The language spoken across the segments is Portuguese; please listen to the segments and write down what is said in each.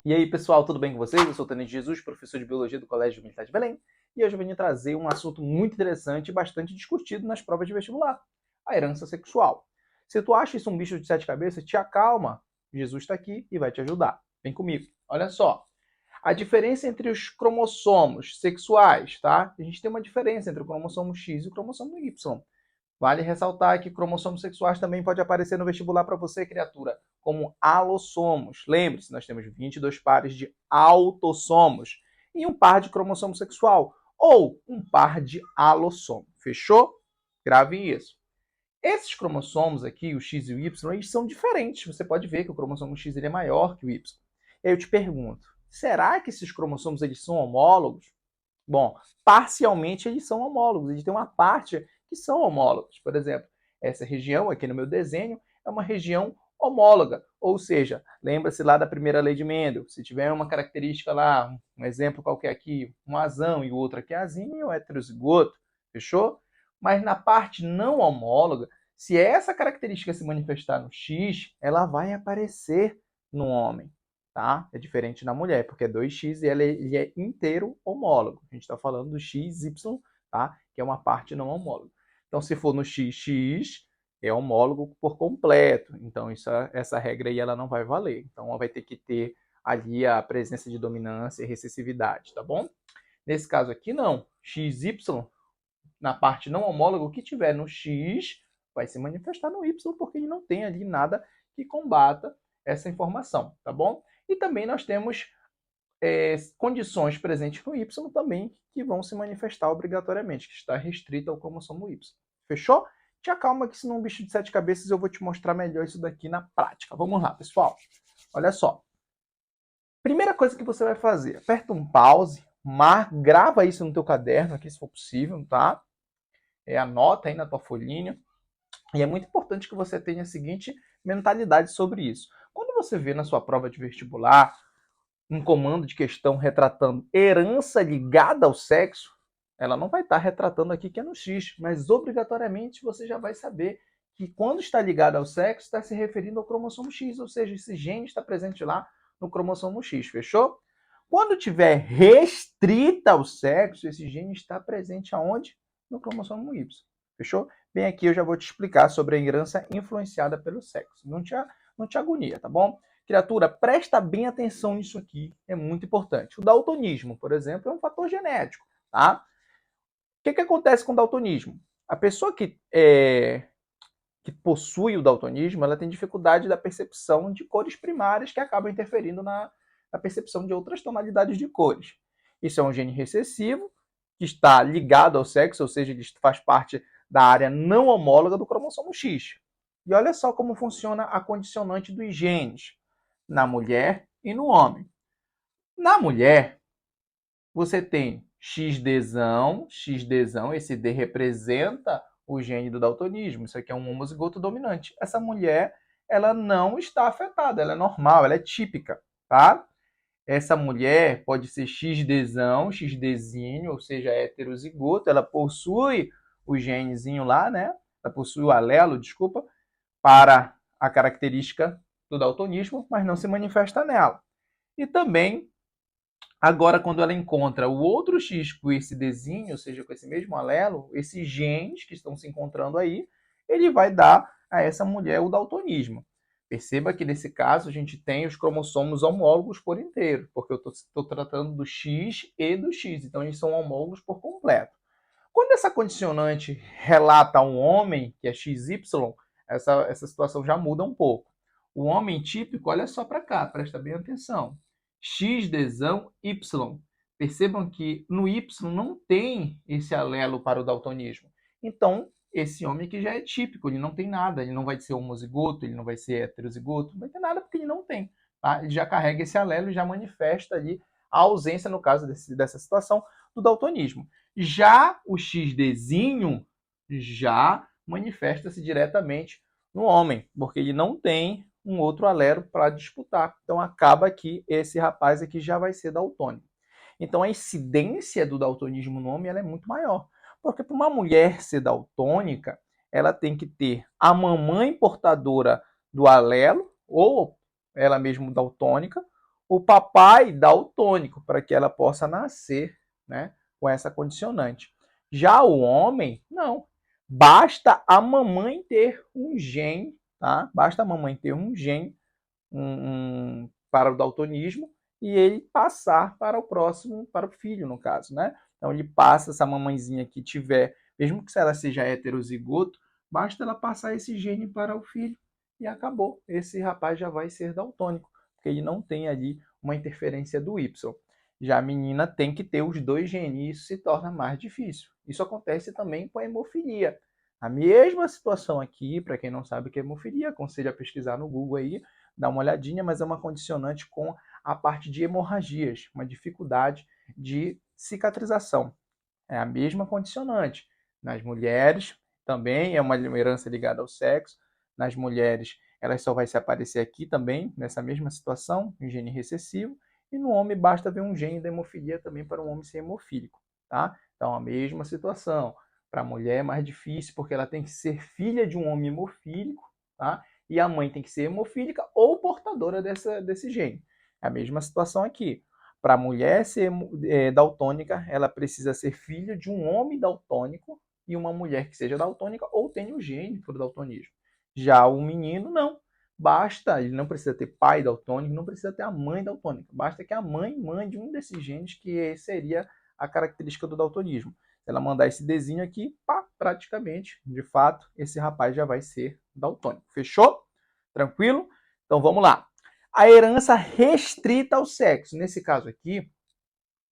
E aí, pessoal, tudo bem com vocês? Eu sou o Tenente Jesus, professor de Biologia do Colégio Militar de Belém, e hoje eu venho trazer um assunto muito interessante e bastante discutido nas provas de vestibular, a herança sexual. Se tu acha isso um bicho de sete cabeças, te acalma. Jesus está aqui e vai te ajudar. Vem comigo. Olha só. A diferença entre os cromossomos sexuais, tá? A gente tem uma diferença entre o cromossomo X e o cromossomo Y. Vale ressaltar que cromossomos sexuais também pode aparecer no vestibular para você, criatura, como alossomos. Lembre-se, nós temos 22 pares de autossomos e um par de cromossomo sexual, ou um par de alossomo. Fechou? Grave isso. Esses cromossomos aqui, o X e o Y, eles são diferentes. Você pode ver que o cromossomo X ele é maior que o Y. E aí eu te pergunto, será que esses cromossomos eles são homólogos? Bom, parcialmente eles são homólogos. Eles têm uma parte que são homólogos. Por exemplo, essa região aqui no meu desenho é uma região homóloga. Ou seja, lembra-se lá da primeira lei de Mendel. Se tiver uma característica lá, um exemplo qualquer aqui, um azão e o outro aqui azinho, é o heterozigoto. Fechou? Mas na parte não homóloga, se essa característica se manifestar no X, ela vai aparecer no homem. Tá? É diferente na mulher, porque é 2x e ele é inteiro homólogo. A gente está falando do XY, tá? Que é uma parte não homóloga. Então, se for no XX, é homólogo por completo. Então, essa regra aí ela não vai valer. Então, ela vai ter que ter ali a presença de dominância e recessividade, tá bom? Nesse caso aqui, não. XY, na parte não homóloga, o que tiver no X vai se manifestar no Y, porque ele não tem ali nada que combata essa informação, tá bom? E também nós temos condições presentes no Y também que vão se manifestar obrigatoriamente, que está restrita ao cromossomo Y. Fechou? Te acalma que senão um bicho de sete cabeças eu vou te mostrar melhor isso daqui na prática. Vamos lá, pessoal. Olha só. Primeira coisa que você vai fazer, aperta um pause, grava isso no teu caderno aqui, se for possível, tá? Anota aí na tua folhinha. E é muito importante que você tenha a seguinte mentalidade sobre isso. Quando você vê na sua prova de vestibular um comando de questão retratando herança ligada ao sexo, ela não vai estar retratando aqui que é no X, mas obrigatoriamente você já vai saber que quando está ligado ao sexo, está se referindo ao cromossomo X, ou seja, esse gene está presente lá no cromossomo X, fechou? Quando tiver restrita ao sexo, esse gene está presente aonde? No cromossomo Y, fechou? Bem, aqui eu já vou te explicar sobre a herança influenciada pelo sexo. Não te agonia, tá bom? Criatura, presta bem atenção nisso aqui, é muito importante. O daltonismo, por exemplo, é um fator genético, tá? O que acontece com o daltonismo? A pessoa que possui o daltonismo, ela tem dificuldade da percepção de cores primárias que acabam interferindo na percepção de outras tonalidades de cores. Isso é um gene recessivo que está ligado ao sexo, ou seja, ele faz parte da área não homóloga do cromossomo X. E olha só como funciona a condicionante dos genes na mulher e no homem. Na mulher, você tem XDzão, esse D representa o gene do daltonismo. Isso aqui é um homozigoto dominante. Essa mulher, ela não está afetada, ela é normal, ela é típica, tá? Essa mulher pode ser XDzão, XDzinho, ou seja, heterozigoto, ela possui o genezinho lá, né? Ela possui o alelo, desculpa, para a característica do daltonismo, mas não se manifesta nela. E também, agora, quando ela encontra o outro X com esse Dzinho, ou seja, com esse mesmo alelo, esses genes que estão se encontrando aí, ele vai dar a essa mulher o daltonismo. Perceba que, nesse caso, a gente tem os cromossomos homólogos por inteiro, porque eu estou tratando do X e do X, então eles são homólogos por completo. Quando essa condicionante relata um homem, que é XY, essa situação já muda um pouco. O homem típico, olha só para cá, presta bem atenção. XDzão Y. Percebam que no Y não tem esse alelo para o daltonismo. Então, esse homem aqui já é típico, ele não tem nada, ele não vai ser homozigoto, ele não vai ser heterozigoto, não vai ter nada porque ele não tem. Tá? Ele já carrega esse alelo e já manifesta ali a ausência, no caso dessa situação, do daltonismo. Já o XDzinho já manifesta-se diretamente no homem, porque ele não tem um outro alelo para disputar. Então acaba que esse rapaz aqui já vai ser daltônico. Então a incidência do daltonismo no homem ela é muito maior, porque para uma mulher ser daltônica, ela tem que ter a mamãe portadora do alelo, ou ela mesma daltônica, o papai daltônico, para que ela possa nascer, né, com essa condicionante. Já o homem, não. Basta a mamãe ter um gene, tá? Basta a mamãe ter um gene para o daltonismo e ele passar para o próximo, para o filho, no caso, né? Então ele passa, se a mamãezinha que tiver, mesmo que ela seja heterozigoto, basta ela passar esse gene para o filho e acabou. Esse rapaz já vai ser daltônico, porque ele não tem ali uma interferência do Y. Já a menina tem que ter os dois genes e isso se torna mais difícil. Isso acontece também com a hemofilia. A mesma situação aqui, para quem não sabe o que é hemofilia, aconselho a pesquisar no Google aí, dar uma olhadinha, mas é uma condicionante com a parte de hemorragias, uma dificuldade de cicatrização. É a mesma condicionante. Nas mulheres, também é uma herança ligada ao sexo. Nas mulheres, ela só vai se aparecer aqui também, nessa mesma situação, um gene recessivo. E no homem, basta ver um gene da hemofilia também para um homem ser hemofílico. Tá? Então, a mesma situação. Para a mulher é mais difícil, porque ela tem que ser filha de um homem hemofílico, tá? E a mãe tem que ser hemofílica ou portadora desse gene. É a mesma situação aqui. Para a mulher ser daltônica, ela precisa ser filha de um homem daltônico e uma mulher que seja daltônica ou tenha o gene para o daltonismo. Já o menino, não. Basta, ele não precisa ter pai daltônico, não precisa ter a mãe daltônica. Basta que a mãe mande um desses genes que seria a característica do daltonismo. Se ela mandar esse desenho aqui, pá, praticamente, de fato, esse rapaz já vai ser daltônico. Fechou? Tranquilo? Então vamos lá. A herança restrita ao sexo. Nesse caso aqui,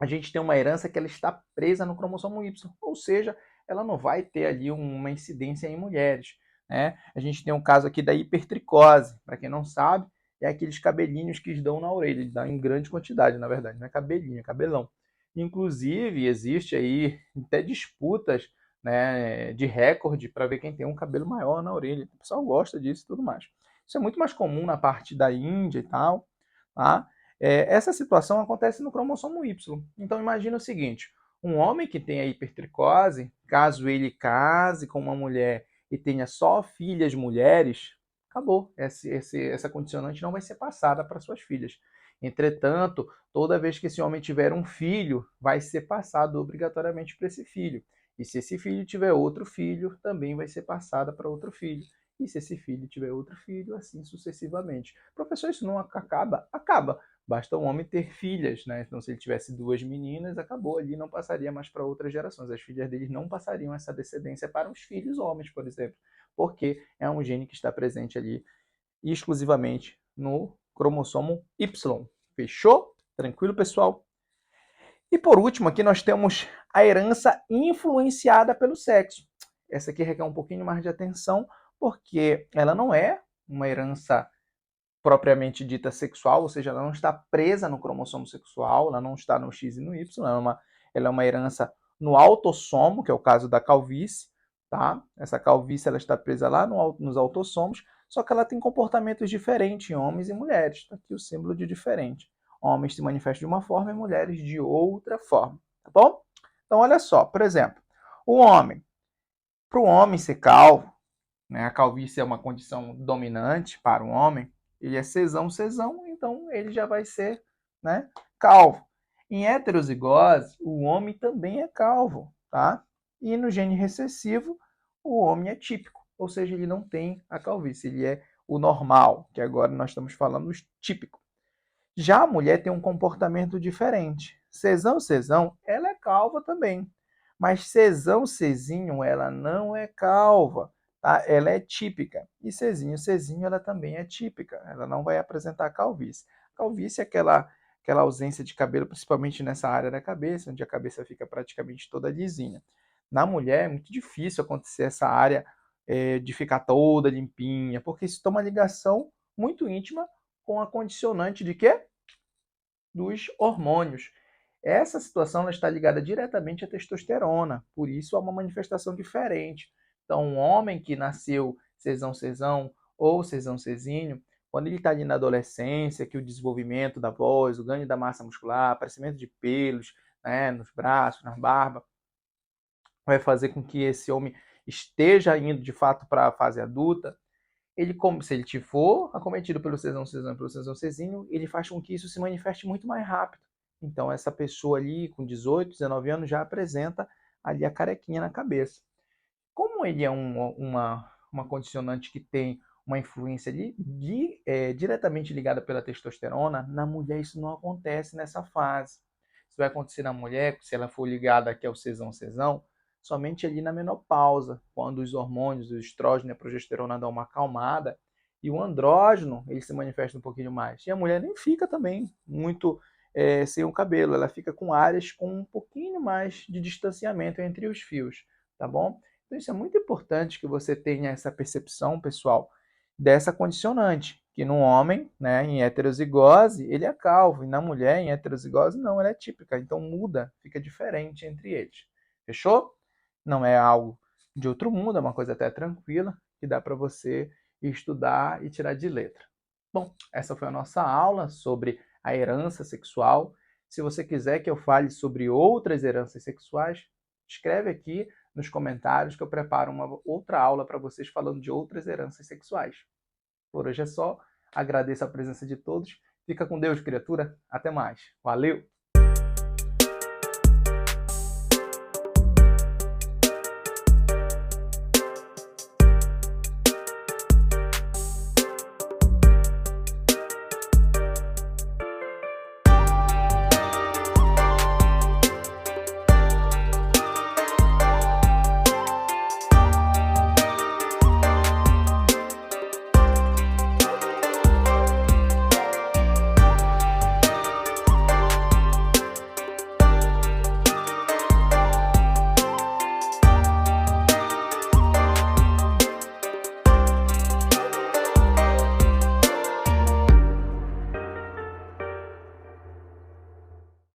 a gente tem uma herança que ela está presa no cromossomo Y, ou seja, ela não vai ter ali uma incidência em mulheres. Né? A gente tem um caso aqui da hipertricose. Para quem não sabe, é aqueles cabelinhos que dão na orelha, eles dão em grande quantidade, na verdade, não é cabelinho, é cabelão. Inclusive, existe aí até disputas, né, de recorde para ver quem tem um cabelo maior na orelha. O pessoal gosta disso e tudo mais. Isso é muito mais comum na parte da Índia e tal, tá? Essa situação acontece no cromossomo Y. Então imagina o seguinte, um homem que tem a hipertricose, caso ele case com uma mulher e tenha só filhas mulheres, acabou. Essa condicionante não vai ser passada para suas filhas. Entretanto, toda vez que esse homem tiver um filho, vai ser passado obrigatoriamente para esse filho. E se esse filho tiver outro filho, também vai ser passada para outro filho. E se esse filho tiver outro filho, assim sucessivamente. Professor, isso não acaba? Acaba. Basta um homem ter filhas, né? Então, se ele tivesse duas meninas, acabou ali, não passaria mais para outras gerações. As filhas deles não passariam essa descendência para os filhos homens, por exemplo, porque é um gene que está presente ali exclusivamente no cromossomo Y. Fechou? Tranquilo, pessoal? E por último, aqui nós temos a herança influenciada pelo sexo. Essa aqui requer um pouquinho mais de atenção, porque ela não é uma herança propriamente dita sexual, ou seja, ela não está presa no cromossomo sexual, ela não está no X e no Y, ela é uma herança no autossomo, que é o caso da calvície, tá? Essa calvície ela está presa lá nos autossomos, só que ela tem comportamentos diferentes em homens e mulheres. Está aqui o símbolo de diferente. Homens se manifestam de uma forma e mulheres de outra forma, tá bom? Então, olha só, por exemplo, o homem, para o homem ser calvo, né, a calvície é uma condição dominante para o homem, ele é cesão, então ele já vai ser, né, calvo. Em heterozigose, o homem também é calvo, tá? E no gene recessivo, o homem é típico, ou seja, ele não tem a calvície, ele é o normal, que agora nós estamos falando do típico. Já a mulher tem um comportamento diferente. Cesão, ela é calva também. Mas cesão, ela não é calva. Tá? Ela é típica. E cezinho, ela também é típica. Ela não vai apresentar calvície. Calvície é aquela ausência de cabelo, principalmente nessa área da cabeça, onde a cabeça fica praticamente toda lisinha. Na mulher é muito difícil acontecer essa área de ficar toda limpinha, porque isso tem uma ligação muito íntima com a condicionante de quê? Dos hormônios. Essa situação ela está ligada diretamente à testosterona, por isso há uma manifestação diferente. Então, um homem que nasceu cesão ou cesão-cesinho, quando ele está ali na adolescência, que o desenvolvimento da voz, o ganho da massa muscular, aparecimento de pelos, né, nos braços, na barba, vai fazer com que esse homem esteja indo de fato para a fase adulta, Se ele te for acometido pelo cesão e pelo cesão cesíneo, ele faz com que isso se manifeste muito mais rápido. Então, essa pessoa ali, com 18, 19 anos, já apresenta ali a carequinha na cabeça. Como ele é uma condicionante que tem uma influência diretamente ligada pela testosterona, na mulher isso não acontece nessa fase. Isso vai acontecer na mulher, se ela for ligada aqui ao cesão, somente ali na menopausa, quando os hormônios, o estrógeno e a progesterona dão uma acalmada, e o andrógeno ele se manifesta um pouquinho mais. E a mulher nem fica também muito sem o cabelo, ela fica com áreas com um pouquinho mais de distanciamento entre os fios, tá bom? Então, isso é muito importante que você tenha essa percepção, pessoal, dessa condicionante, que no homem, né, em heterozigose, ele é calvo, e na mulher, em heterozigose, não, ela é típica. Então, muda, fica diferente entre eles. Fechou? Não é algo de outro mundo, é uma coisa até tranquila, que dá para você estudar e tirar de letra. Bom, essa foi a nossa aula sobre a herança sexual. Se você quiser que eu fale sobre outras heranças sexuais, escreve aqui nos comentários que eu preparo uma outra aula para vocês falando de outras heranças sexuais. Por hoje é só. Agradeço a presença de todos. Fica com Deus, criatura. Até mais. Valeu!